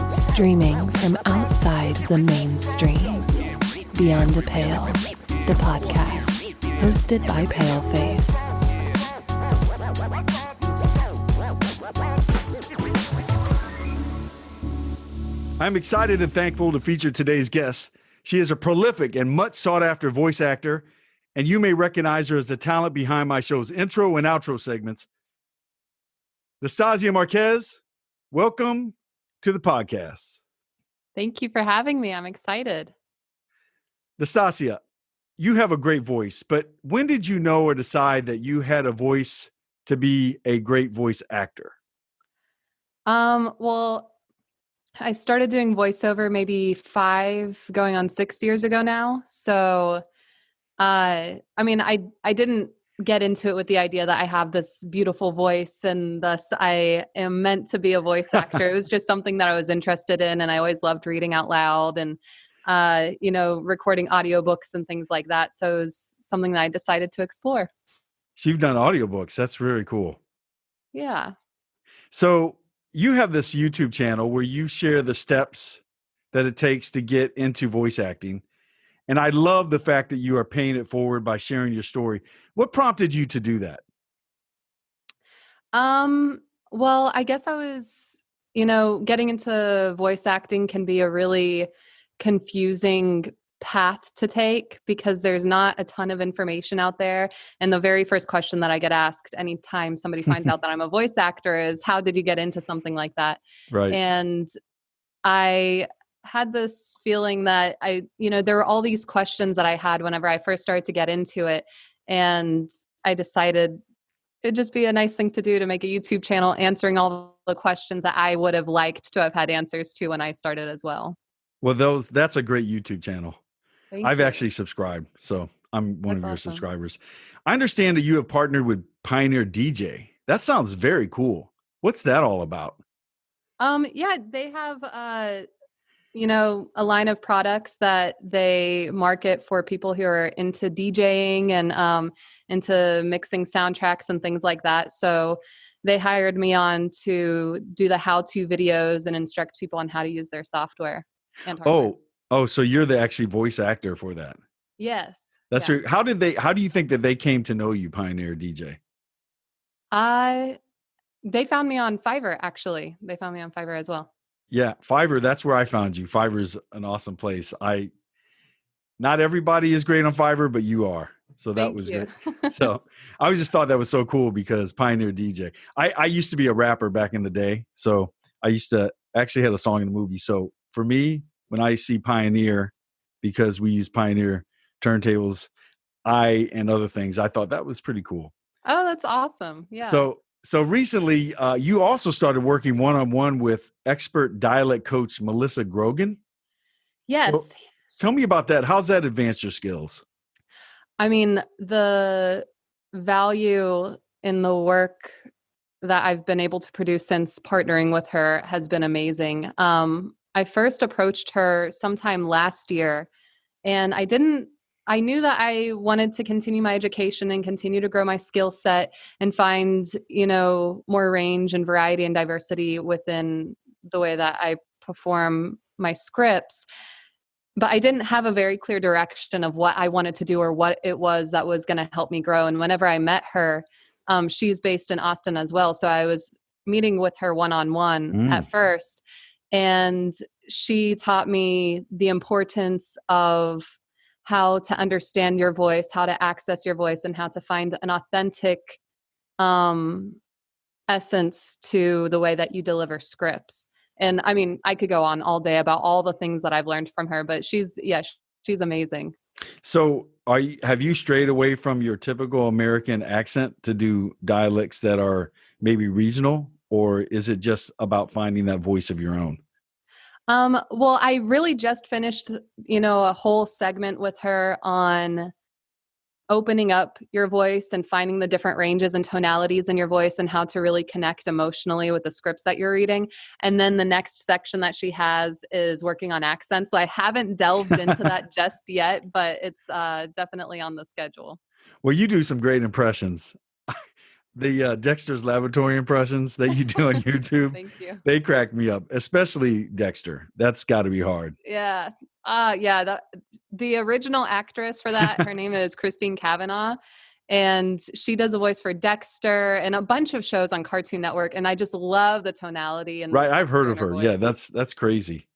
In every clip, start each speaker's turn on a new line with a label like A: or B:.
A: Streaming from outside the mainstream, Beyond a Pale, the podcast, hosted by Paleface.
B: I'm excited and thankful to feature today's guest. She is a prolific and much sought-after voice actor, and you may recognize her as the talent behind my show's intro and outro segments. Nastasia Marquez, welcome to the podcast.
C: Thank you for having me. I'm excited.
B: Nastasia, you have a great voice, but when did you know or decide that you had a voice to be a great voice actor?
C: Well, I started doing voiceover maybe 5 going on 6 years ago now. So, I didn't get into it with the idea that I have this beautiful voice and thus I am meant to be a voice actor. It was just something that I was interested in, and I always loved reading out loud and, recording audiobooks and things like that. So it was something that I decided to explore.
B: So you've done audiobooks. That's very cool.
C: Yeah.
B: So you have this YouTube channel where you share the steps that it takes to get into voice acting. And I love the fact that you are paying it forward by sharing your story. What prompted you to do that?
C: Well, I guess I was, getting into voice acting can be a really confusing path to take because there's not a ton of information out there. And the very first question that I get asked anytime somebody finds out that I'm a voice actor is, how did you get into something like that?
B: Right.
C: And I had this feeling that there were all these questions that I had whenever I first started to get into it. And I decided it'd just be a nice thing to do to make a YouTube channel answering all the questions that I would have liked to have had answers to when I started as well.
B: Well, that's a great YouTube channel. I've
C: you.
B: actually subscribed, so I'm one of your
C: awesome.
B: subscribers. I understand that you have partnered with Pioneer DJ. That sounds very cool. What's that all about?
C: Yeah, they have a line of products that they market for people who are into DJing and into mixing soundtracks and things like that. So they hired me on to do the how-to videos and instruct people on how to use their software and hardware.
B: Oh, so you're the actually voice actor for that.
C: Yes.
B: That's
C: yeah.
B: right. How do you think that they came to know you, Pioneer DJ?
C: They found me on Fiverr, actually. They found me on Fiverr as well.
B: Yeah, Fiverr, that's where I found you. Fiverr is an awesome place. Not everybody is great on Fiverr, but you are. So that was great. So I always just thought that was so cool because Pioneer DJ. I used to be a rapper back in the day. So I used to actually had a song in the movie. So for me, when I see Pioneer, because we use Pioneer turntables, and other things, I thought that was pretty cool.
C: Oh, that's awesome. Yeah.
B: So recently, you also started working one-on-one with expert dialect coach Melissa Grogan.
C: Yes.
B: So tell me about that. How's that advanced your skills?
C: I mean, the value in the work that I've been able to produce since partnering with her has been amazing. I first approached her sometime last year, and I knew that I wanted to continue my education and continue to grow my skill set and find, more range and variety and diversity within the way that I perform my scripts. But I didn't have a very clear direction of what I wanted to do or what it was that was going to help me grow. And whenever I met her, she's based in Austin as well. So I was meeting with her one-on-one at first. And she taught me the importance of how to understand your voice, how to access your voice, and how to find an authentic essence to the way that you deliver scripts. And I mean, I could go on all day about all the things that I've learned from her, but she's amazing.
B: So have you strayed away from your typical American accent to do dialects that are maybe regional, or is it just about finding that voice of your own?
C: Well, I really just finished, a whole segment with her on opening up your voice and finding the different ranges and tonalities in your voice and how to really connect emotionally with the scripts that you're reading. And then the next section that she has is working on accents. So I haven't delved into that just yet, but it's definitely on the schedule.
B: Well, you do some great impressions. The Dexter's Laboratory impressions that you do on YouTube,
C: Thank you.
B: they crack me up, especially Dexter. That's got to be hard.
C: Yeah. Yeah. The original actress for that, her name is Christine Cavanaugh. And she does a voice for Dexter and a bunch of shows on Cartoon Network. And I just love the tonality and
B: Right. I've heard
C: texture in
B: of her.
C: voice.
B: Yeah, that's crazy.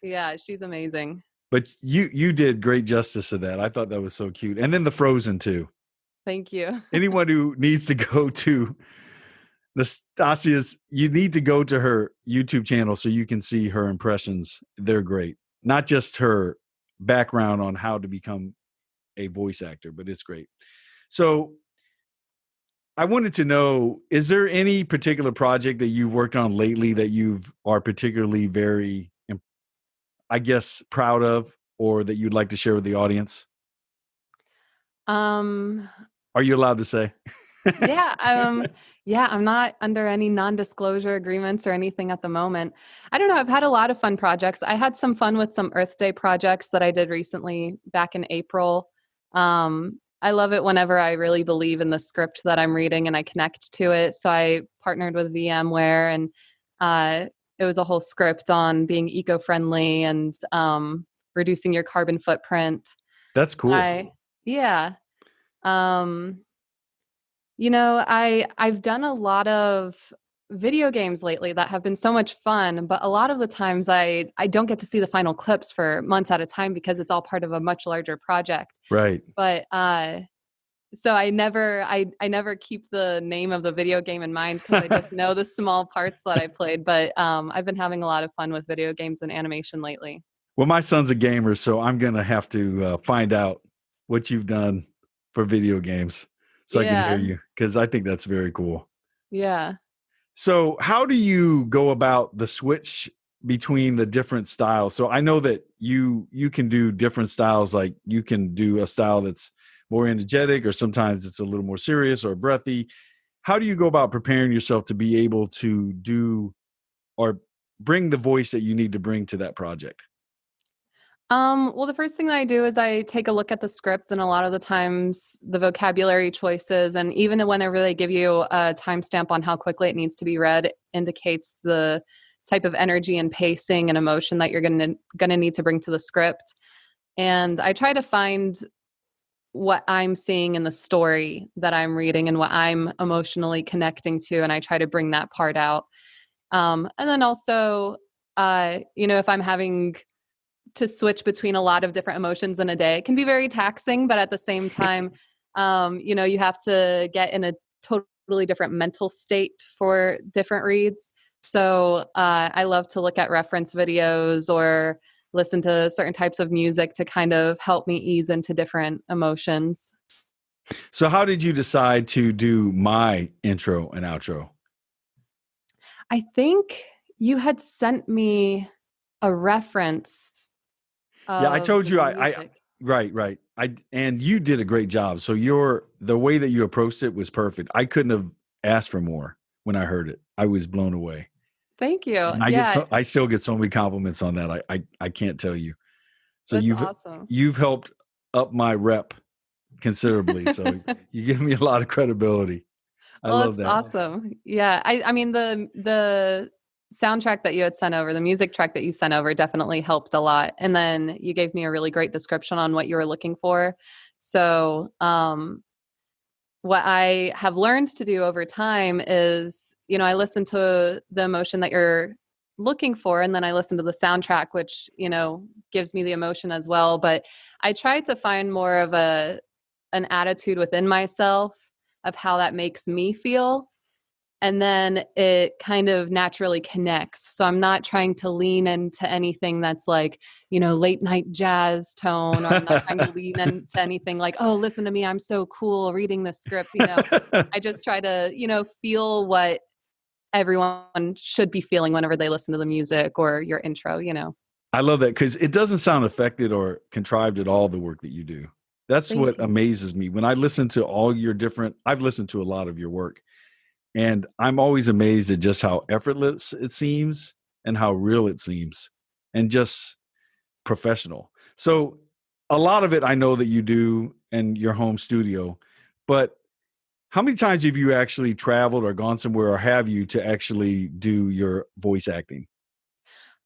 C: Yeah, she's amazing.
B: But you did great justice to that. I thought that was so cute. And then the Frozen too.
C: Thank you.
B: Anyone who needs to go to Nastasia's, you need to go to her YouTube channel so you can see her impressions. They're great. Not just her background on how to become a voice actor, but it's great. So I wanted to know, is there any particular project that you've worked on lately that you are particularly very, I guess, proud of, or that you'd like to share with the audience? Are you allowed to say?
C: Yeah. I'm not under any non-disclosure agreements or anything at the moment. I don't know. I've had a lot of fun projects. I had some fun with some Earth Day projects that I did recently back in April. I love it whenever I really believe in the script that I'm reading and I connect to it. So I partnered with VMware and it was a whole script on being eco-friendly and reducing your carbon footprint.
B: That's cool.
C: Yeah. I've done a lot of video games lately that have been so much fun, but a lot of the times I don't get to see the final clips for months at a time because it's all part of a much larger project.
B: Right.
C: But so I never keep the name of the video game in mind because I just know the small parts that I played. But I've been having a lot of fun with video games and animation lately.
B: Well, my son's a gamer, so I'm going to have to find out what you've done for video games so I can hear you, because I think that's very cool.
C: Yeah.
B: So how do you go about the switch between the different styles? So I know that you can do different styles, like you can do a style that's more energetic, or sometimes it's a little more serious or breathy. How do you go about preparing yourself to be able to do or bring the voice that you need to bring to that project?
C: Well, the first thing that I do is I take a look at the script, and a lot of the times the vocabulary choices, and even whenever they give you a timestamp on how quickly it needs to be read, indicates the type of energy and pacing and emotion that you're gonna need to bring to the script. And I try to find what I'm seeing in the story that I'm reading and what I'm emotionally connecting to, and I try to bring that part out. And then also, if I'm having to switch between a lot of different emotions in a day, it can be very taxing, but at the same time, you have to get in a totally different mental state for different reads. So I love to look at reference videos or listen to certain types of music to kind of help me ease into different emotions.
B: So how did you decide to do my intro and outro?
C: I think you had sent me a reference.
B: Yeah, I told you right. And you did a great job. So the way that you approached it was perfect. I couldn't have asked for more when I heard it. I was blown away.
C: Thank you.
B: And I still get so many compliments on that. I can't tell you. So
C: That's awesome.
B: You've helped up my rep considerably. So you give me a lot of credibility. I love that.
C: Awesome. Yeah. I mean the soundtrack that you had sent over, the music track that you sent over definitely helped a lot. And then you gave me a really great description on what you were looking for. So what I have learned to do over time is, I listen to the emotion that you're looking for, and then I listen to the soundtrack, which, gives me the emotion as well. But I try to find more of an attitude within myself of how that makes me feel. And then it kind of naturally connects. So I'm not trying to lean into anything that's like, late night jazz tone, or I'm not trying to lean into anything like, oh, listen to me, I'm so cool reading this script. I just try to, feel what everyone should be feeling whenever they listen to the music or your intro.
B: I love that, because it doesn't sound affected or contrived at all, the work that you do. That's what amazes me. When I listen to I've listened to a lot of your work, and I'm always amazed at just how effortless it seems and how real it seems and just professional. So a lot of it I know that you do in your home studio, but how many times have you actually traveled or gone somewhere, or have you, to actually do your voice acting?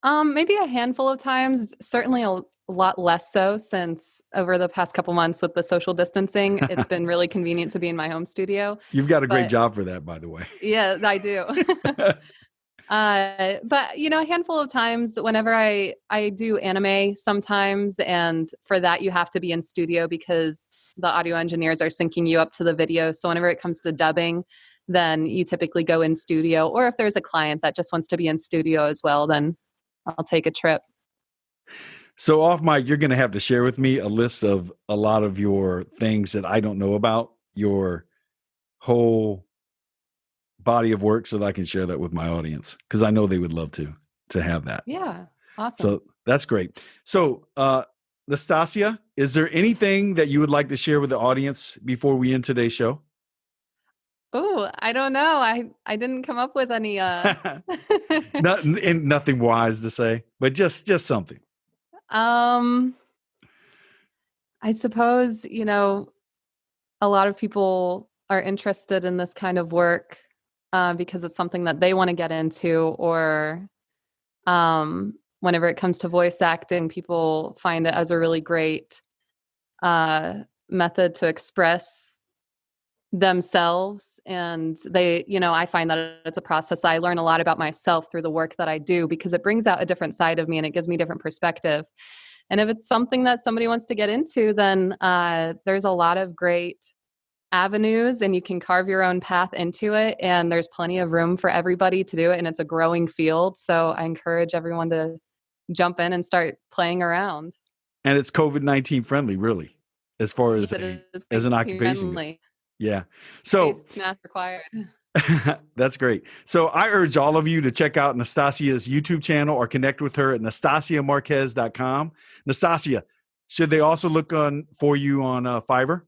C: Maybe a handful of times, certainly a lot less so since over the past couple months with the social distancing, it's been really convenient to be in my home studio.
B: You've got a great
C: But
B: job for that, by the way.
C: yeah, I do. But a handful of times whenever I do anime sometimes, and for that you have to be in studio because the audio engineers are syncing you up to the video. So whenever it comes to dubbing, then you typically go in studio, or if there's a client that just wants to be in studio as well, then I'll take a trip.
B: So off mic, you're going to have to share with me a list of a lot of your things that I don't know about, your whole body of work, so that I can share that with my audience, because I know they would love to have that.
C: Yeah. Awesome.
B: So that's great. So Nastasia, is there anything that you would like to share with the audience before we end today's show?
C: Oh, I don't know. I didn't come up with any
B: Nothing wise to say, but just something.
C: I suppose, a lot of people are interested in this kind of work because it's something that they want to get into, or whenever it comes to voice acting, people find it as a really great method to express themselves. And I find that it's a process. I learn a lot about myself through the work that I do because it brings out a different side of me and it gives me different perspective. And if it's something that somebody wants to get into, then there's a lot of great avenues and you can carve your own path into it. And there's plenty of room for everybody to do it. And it's a growing field. So I encourage everyone to jump in and start playing around. And
B: it's COVID-19 friendly, really, as far as as an occupation goes. Yeah. So
C: face mask required.
B: That's great. So I urge all of you to check out Nastasia's YouTube channel or connect with her at NastasiaMarquez.com. Nastasia, should they also look for you on Fiverr?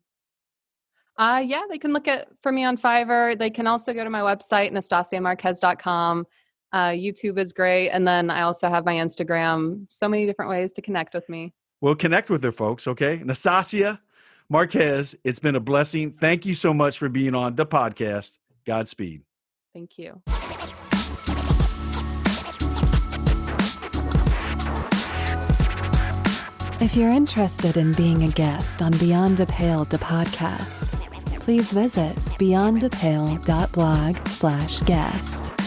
C: Yeah, they can look for me on Fiverr. They can also go to my website, NastasiaMarquez.com. YouTube is great. And then I also have my Instagram. So many different ways to connect with me.
B: Well, connect with her, folks. Okay. Nastasia Marquez, it's been a blessing. Thank you so much for being on the podcast. Godspeed.
C: Thank you.
A: If you're interested in being a guest on Beyond a Pale, the podcast, please visit beyondapale.blog/guest.